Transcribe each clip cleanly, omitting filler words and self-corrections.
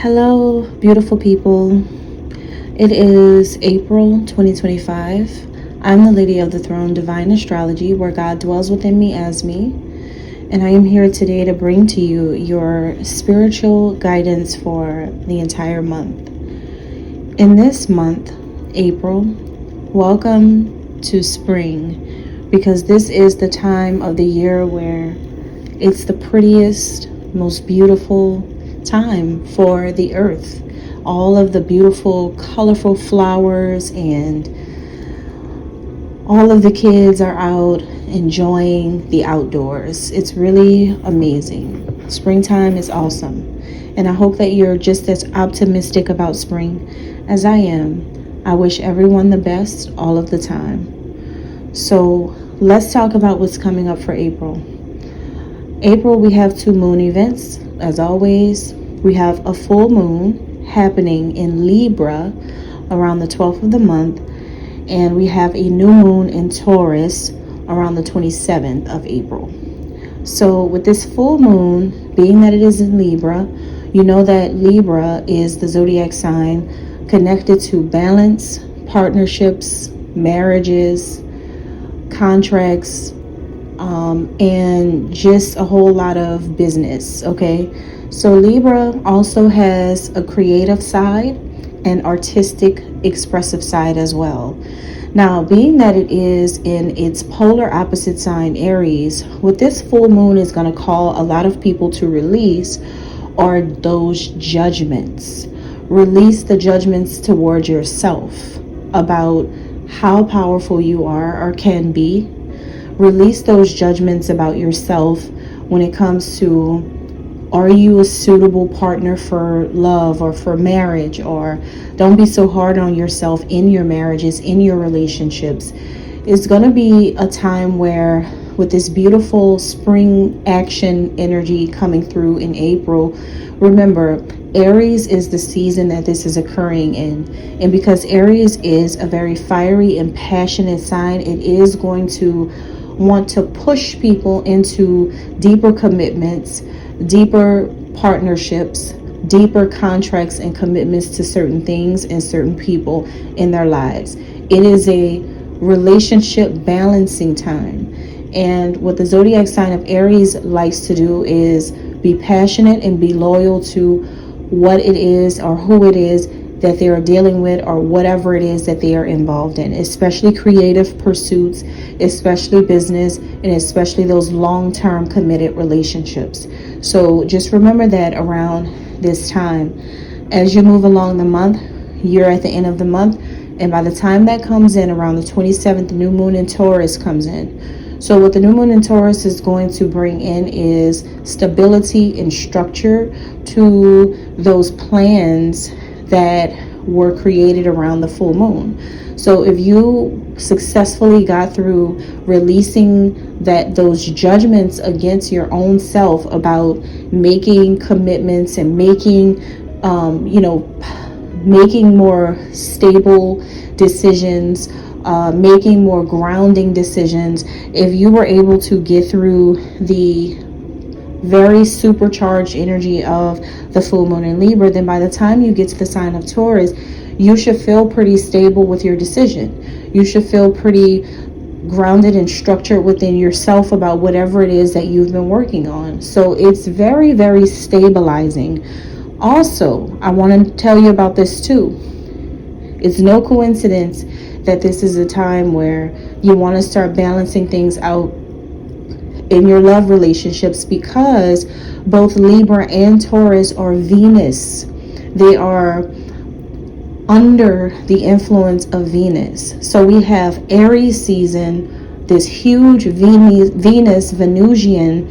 Hello, beautiful people. It is April 2025. I'm the Lady of the Throne, Divine Astrology, where God dwells within me as me. And I am here today to bring to you your spiritual guidance for the entire month. In this month, April, welcome to spring, because this is the time of the year where it's the prettiest, most beautiful time for the earth. All of the beautiful, colorful flowers and all of the kids are out enjoying the outdoors. It's really amazing. Springtime is awesome. And I hope that you're just as optimistic about spring as I am. I wish everyone the best all of the time. So let's talk about what's coming up for April. April, we have 2 moon events. As always, we have a full moon happening in Libra around the 12th of the month, and we have a new moon in Taurus around the 27th of April. So with this full moon, being that it is in Libra, you know that Libra is the zodiac sign connected to balance, partnerships, marriages, contracts, and just a whole lot of business. Okay, so Libra also has a creative side and artistic, expressive side as well. Now, being that it is in its polar opposite sign, Aries, what this full moon is going to call a lot of people to release are those judgments. Release the judgments towards yourself about how powerful you are or can be. Release those judgments about yourself when it comes to, are you a suitable partner for love or for marriage? Or don't be so hard on yourself in your marriages, in your relationships. It's going to be a time where, with this beautiful spring action energy coming through in April, remember, Aries is the season that this is occurring in. And because Aries is a very fiery and passionate sign, it is going to want to push people into deeper commitments, deeper partnerships, deeper contracts and commitments to certain things and certain people in their lives. It is a relationship balancing time. And what the zodiac sign of Aries likes to do is be passionate and be loyal to what it is or who it is that they are dealing with, or whatever it is that they are involved in, especially creative pursuits, especially business, and especially those long-term committed relationships. So just remember that around this time. As you move along the month, you're at the end of the month, and by the time that comes in, around the 27th, the new moon in Taurus comes in. So what the new moon in Taurus is going to bring in is stability and structure to those plans that were created around the full moon. So if you successfully got through releasing those judgments against your own self about making commitments and making making more stable decisions, making more grounding decisions, if you were able to get through the very supercharged energy of the full moon in Libra, then by the time you get to the sign of Taurus, you should feel pretty stable with your decision. You should feel pretty grounded and structured within yourself about whatever it is that you've been working on. So it's very, very stabilizing. Also, I want to tell you about this too. It's no coincidence that this is a time where you want to start balancing things out in your love relationships, because both Libra and Taurus are Venus. They are under the influence of Venus. So we have Aries season, this huge Venus Venusian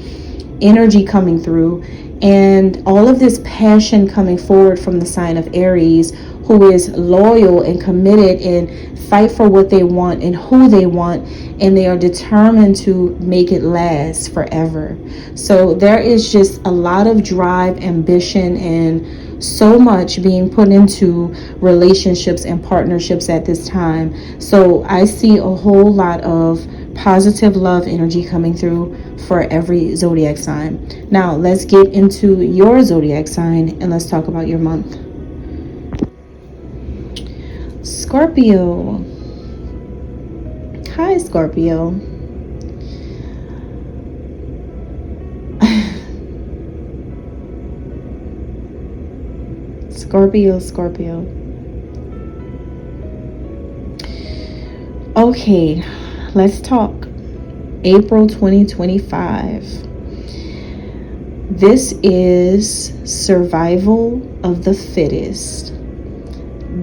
energy coming through, and all of this passion coming forward from the sign of Aries, who is loyal and committed and fight for what they want and who they want, and they are determined to make it last forever. So there is just a lot of drive, ambition, and so much being put into relationships and partnerships at this time. So I see a whole lot of positive love energy coming through, for every zodiac sign. Now, let's get into your zodiac sign and let's talk about your month. Scorpio. Hi, Scorpio. Scorpio. Okay, let's talk. April 2025. This is survival of the fittest.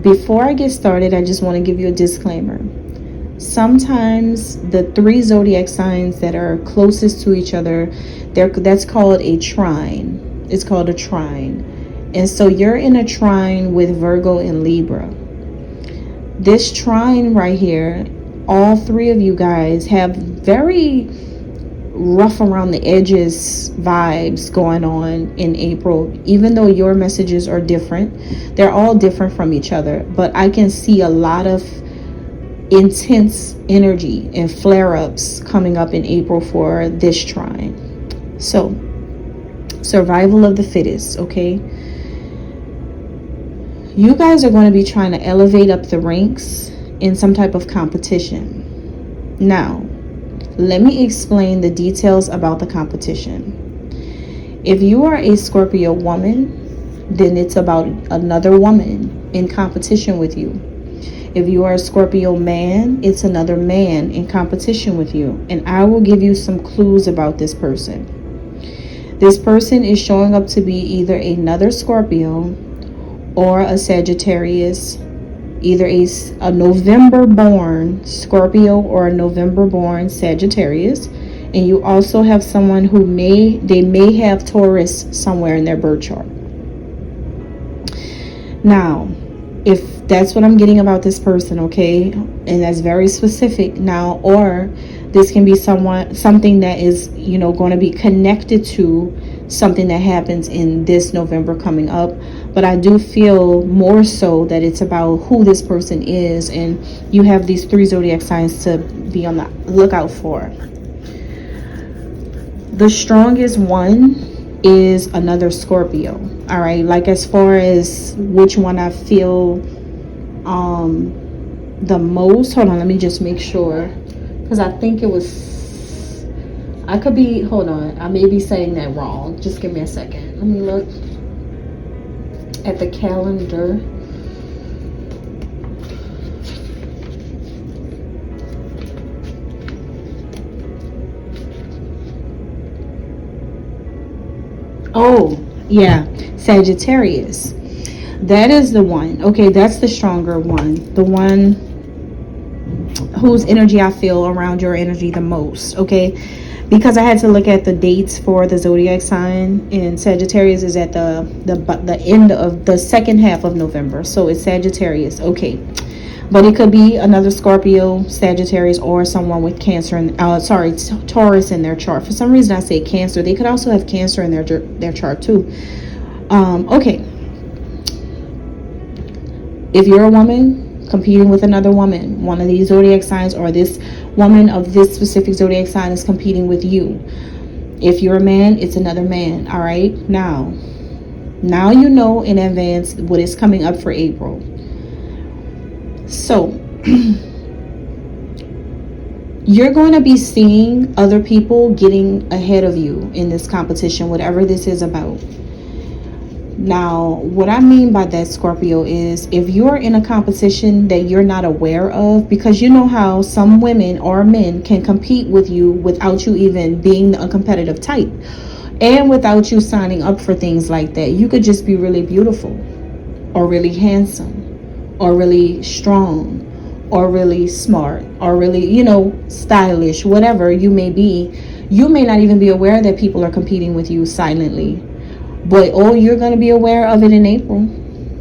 Before I get started, I just want to give you a disclaimer. Sometimes the 3 zodiac signs that are closest to each other, that's called a trine. It's called a trine. And so you're in a trine with Virgo and Libra. This trine right here, all 3 of you guys have very rough around the edges vibes going on in April. Even though your messages are different, they're all different from each other. But I can see a lot of intense energy and flare-ups coming up in April for this trine. So, survival of the fittest, okay? You guys are going to be trying to elevate up the ranks in some type of competition. Now, let me explain the details about the competition. If you are a Scorpio woman, then it's about another woman in competition with you. If you are a Scorpio man, it's another man in competition with you. And I will give you some clues about this person. This person is showing up to be either another Scorpio or a Sagittarius, either a November born Scorpio or a November born Sagittarius. And you also have someone who may have Taurus somewhere in their birth chart. Now, if that's what I'm getting about this person, okay, and that's very specific now, or this can be something that is, going to be connected to something that happens in this November coming up. But I do feel more so that it's about who this person is, and you have these 3 zodiac signs to be on the lookout for. The strongest one is another Scorpio. All right, like as far as which one I feel the most, hold on, let me just make sure, because I think it was, I could be, hold on, I may be saying that wrong. Just give me a second. Let me look at the calendar. Oh, yeah, Sagittarius. That is the one. Okay, that's the stronger one. The one whose energy I feel around your energy the most. Okay, because I had to look at the dates for the zodiac sign, and Sagittarius is at the end of the second half of November. So it's Sagittarius. Okay. But it could be another Scorpio, Sagittarius, or someone with Cancer and Taurus in their chart. For some reason I say Cancer. They could also have Cancer in their chart too. Okay. If you're a woman competing with another woman, one of these zodiac signs, or this woman of this specific zodiac sign is competing with you. If you're a man, it's another man. All right. Now you know in advance what is coming up for April. So you're going to be seeing other people getting ahead of you in this competition, whatever this is about. Now, what I mean by that, Scorpio, is if you're in a competition that you're not aware of, because you know how some women or men can compete with you without you even being a competitive type, and without you signing up for things like that. You could just be really beautiful, or really handsome, or really strong, or really smart, or really, stylish, whatever you may be. You may not even be aware that people are competing with you silently. But you're going to be aware of it in April.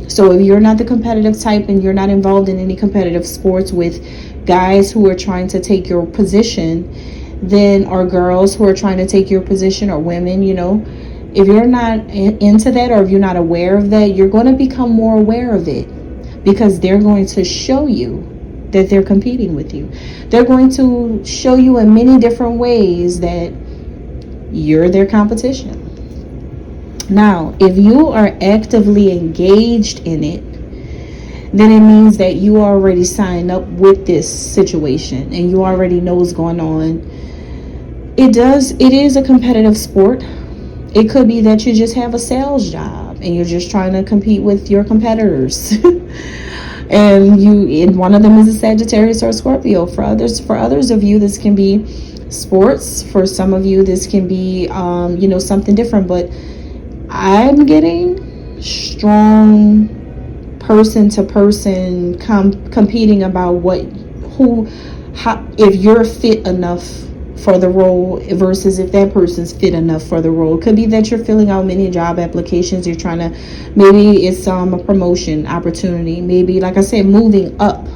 So if you're not the competitive type and you're not involved in any competitive sports with guys who are trying to take your position, then, or girls who are trying to take your position, or women, if you're not into that, or if you're not aware of that, you're going to become more aware of it, because they're going to show you that they're competing with you. They're going to show you in many different ways that You're their competition. Now, if you are actively engaged in it, then it means that you already signed up with this situation and you already know what's going on. It is a competitive sport. It could be that you just have a sales job and you're just trying to compete with your competitors. And one of them is a Sagittarius or a Scorpio. For others of you, this can be sports. For some of you, this can be something different. But I'm getting strong person to person competing about if you're fit enough for the role versus if that person's fit enough for the role. It could be that you're filling out many job applications. You're trying to, maybe it's a promotion opportunity, maybe, like I said, moving up,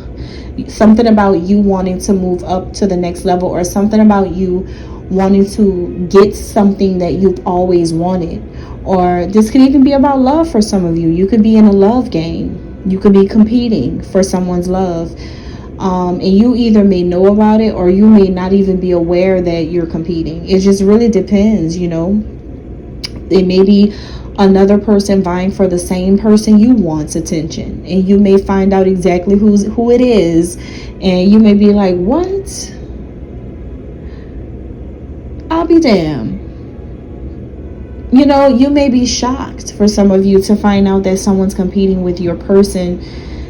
something about you wanting to move up to the next level, or something about you wanting to get something that you've always wanted. Or this could even be about love for some of you. You could be in a love game. You could be competing for someone's love. And you either may know about it or you may not even be aware that you're competing. It just really depends, It may be another person vying for the same person you want's attention. And you may find out exactly who it is. And you may be like, what? I'll be damned. You may be shocked, for some of you, to find out that someone's competing with your person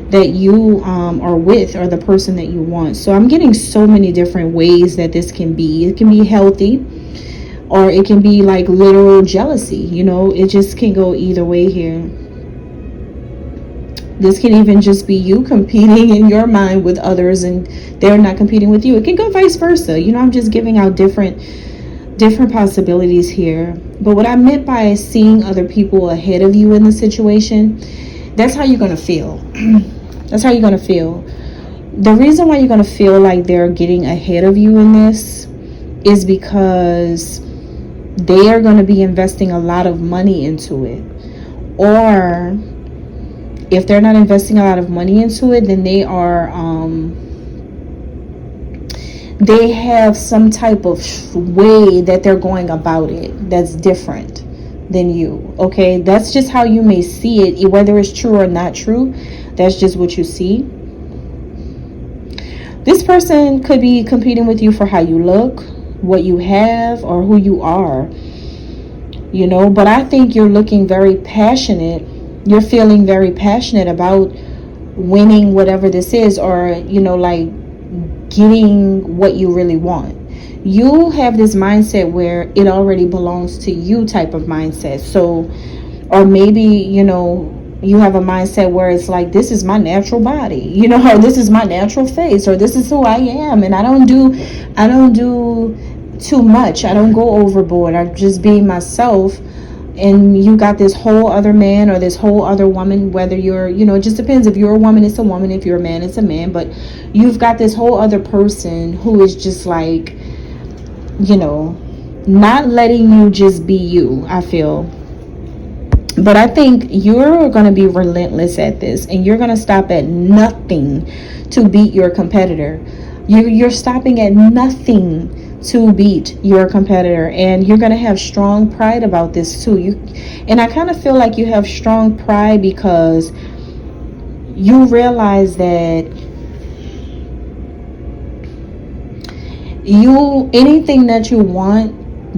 that you are with, or the person that you want. So I'm getting so many different ways that this can be. It can be healthy, or it can be like literal jealousy. It just can go either way here. This can even just be you competing in your mind with others and they're not competing with you. It can go vice versa. I'm just giving out different possibilities here. But what I meant by seeing other people ahead of you in the situation, that's how you're going to feel. That's how you're going to feel. The reason why you're going to feel like they're getting ahead of you in this is because they are going to be investing a lot of money into it. Or if they're not investing a lot of money into it, then they are they have some type of way that they're going about it that's different than you. Okay, that's just how you may see it, whether it's true or not true. That's just what you see. This person could be competing with you for how you look, what you have, or who you are. But I think you're looking very passionate. You're feeling very passionate about winning whatever this is, or like getting what you really want. You have this mindset where it already belongs to you type of mindset. So, or maybe, you have a mindset where it's like, this is my natural body, or this is my natural face, or this is who I am. And I don't do too much. I don't go overboard. I'm just being myself. And you got this whole other man or this whole other woman, whether you're, it just depends. If you're a woman, it's a woman. If you're a man, it's a man. But you've got this whole other person who is just like, not letting you just be you, I feel. But I think you're going to be relentless at this, and you're going to stop at nothing to beat your competitor. You're stopping at nothing to beat your competitor, and you're going to have strong pride about this too. And I kind of feel like you have strong pride because you realize that anything that you want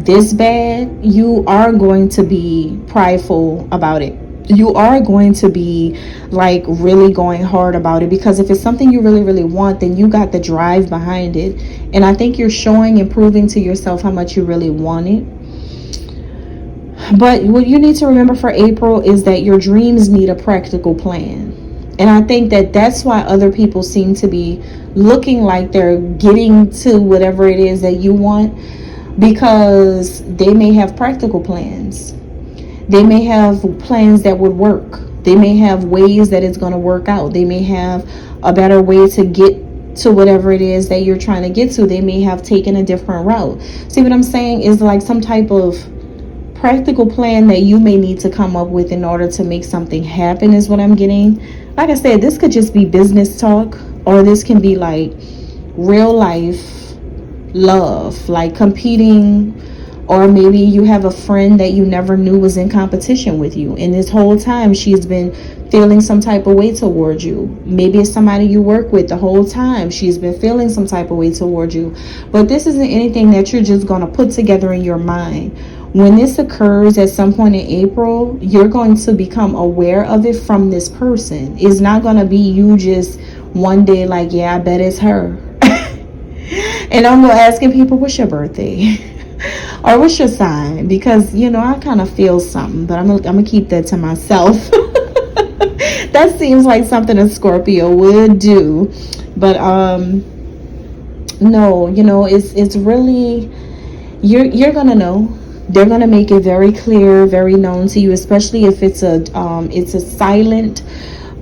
this bad, you are going to be prideful about it. You are going to be like really going hard about it, because if it's something you really, really want, then you got the drive behind it. And I think you're showing and proving to yourself how much you really want it. But what you need to remember for April is that your dreams need a practical plan. And I think that that's why other people seem to be looking like they're getting to whatever it is that you want, because they may have practical plans. They may have plans that would work. They may have ways that it's going to work out. They may have a better way to get to whatever it is that you're trying to get to. They may have taken a different route. See what I'm saying is like some type of practical plan that you may need to come up with in order to make something happen is what I'm getting. Like I said, this could just be business talk, or this can be like real life love, like competing Or maybe you have a friend that you never knew was in competition with you, and this whole time she's been feeling some type of way towards you. Maybe it's somebody you work with. The whole time she's been feeling some type of way towards you. But this isn't anything that you're just going to put together in your mind. When this occurs at some point in April, you're going to become aware of it from this person. It's not going to be you just one day like, yeah, I bet it's her. And I'm asking people, what's your birthday? Or what's your sign? Because, I kind of feel something, but I'm gonna keep that to myself. That seems like something a Scorpio would do. But no, it's really, you're gonna know. They're gonna make it very clear, very known to you, especially if it's a silent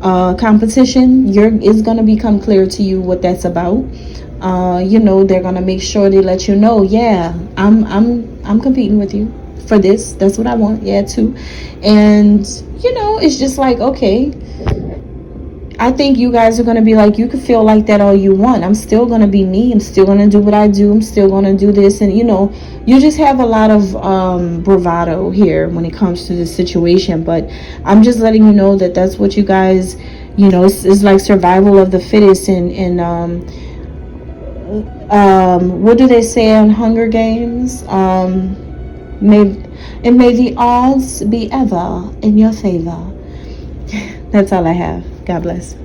competition. It's gonna become clear to you what that's about. They're gonna make sure they let you know, yeah, I'm competing with you for this. That's what I want, yeah, too. And it's just like, okay, I think you guys are gonna be like, you can feel like that all you want. I'm still gonna be me. I'm still gonna do what I do. I'm still gonna do this, and you just have a lot of bravado here when it comes to this situation. But I'm just letting you know that that's what you guys, it's like survival of the fittest, and what do they say on Hunger Games? May the odds be ever in your favor. That's all I have. God bless.